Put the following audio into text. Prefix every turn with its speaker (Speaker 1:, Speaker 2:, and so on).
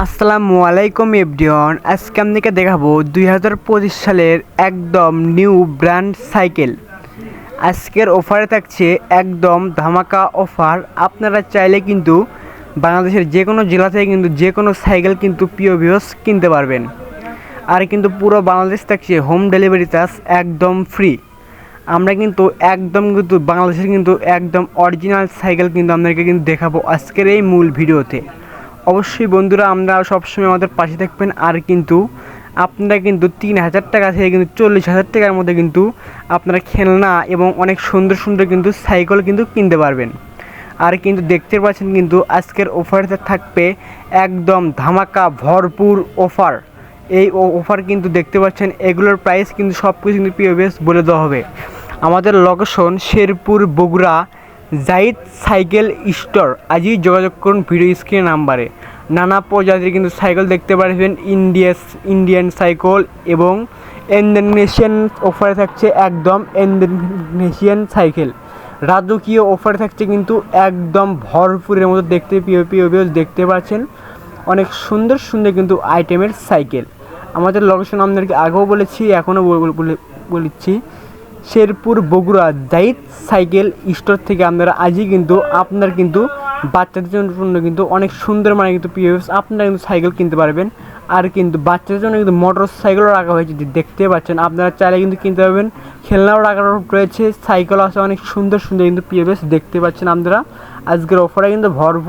Speaker 1: আসসালামু আলাইকুম এভরিওয়ান। আজকে আপনাকে দেখাবো 2025 সালের একদম নিউ ব্র্যান্ড সাইকেল। আজকের অফারে থাকছে একদম ধামাকা অফার। আপনারা চাইলে কিন্তু বাংলাদেশের যে কোনো জেলা থেকে কিন্তু যে কোনো সাইকেল কিন্তু প্রিয় ভিউয়ার্স কিনতে পারবেন। আর কিন্তু পুরো বাংলাদেশ থাকছে হোম ডেলিভারি চার্জ একদম ফ্রি। আমরা কিন্তু বাংলাদেশের কিন্তু একদম অরিজিনাল সাইকেল কিন্তু আপনাদেরকে কিন্তু দেখাবো আজকের এই মূল ভিডিওতে। অবশ্যই বন্ধুরা, আমরা সবসময় আমাদের পাশে থাকবেন। আর কিন্তু আপনারা কিন্তু 3,000 টাকা থেকে কিন্তু 40,000 টাকার মধ্যে কিন্তু আপনারা খেলনা এবং অনেক সুন্দর সুন্দর কিন্তু সাইকেল কিন্তু কিনতে পারবেন। আর কিন্তু দেখতে পাচ্ছেন কিন্তু আজকের অফারতে থাকবে একদম ধামাকা ভরপুর অফার। এই অফার কিন্তু দেখতে পাচ্ছেন, এগুলোর প্রাইস কিন্তু সব কিছু কিন্তু পিওবিএস বলে দেওয়া হবে। আমাদের location Sherpur, Bogura, Zahid cycle store. আজই যোগাযোগ করুন ভিডিও স্ক্রিন নাম্বারে। নানা প্রজাতির কিন্তু সাইকেল দেখতে পারবেন, ইন্ডিয়ান সাইকেল এবং ইন্দোনেশিয়ান অফারে থাকছে একদম ইন্দোনেশিয়ান সাইকেল। রাজকীয় অফারে থাকছে কিন্তু একদম ভরপুরের মতো দেখতে দেখতে পাচ্ছেন অনেক সুন্দর সুন্দর কিন্তু আইটেমের সাইকেল। আমাদের লোকেশন আপনাদেরকে আগেও বলেছি, এখনও বলেছি, শেরপুর, বগুড়া, জাহিদ সাইকেল স্টোর থেকে আপনারা আজই কিন্তু আপনার কিন্তু বাচ্চাদের জন্য কিন্তু অনেক সুন্দর কিন্তু আপনারা কিন্তু সাইকেল কিনতে পারবেন। আর কিন্তু বাচ্চাদের জন্য কিন্তু মোটর সাইকেলও রাখা হয়েছে, দেখতে পাচ্ছেন। আপনারা চাইলে কিন্তু কিনতে পারবেন। খেলনাও রাখা রয়েছে, সাইকেল আছে অনেক সুন্দর সুন্দর কিন্তু দেখতে পাচ্ছেন আপনারা। আজকের অফারে কিন্তু ভরপুর।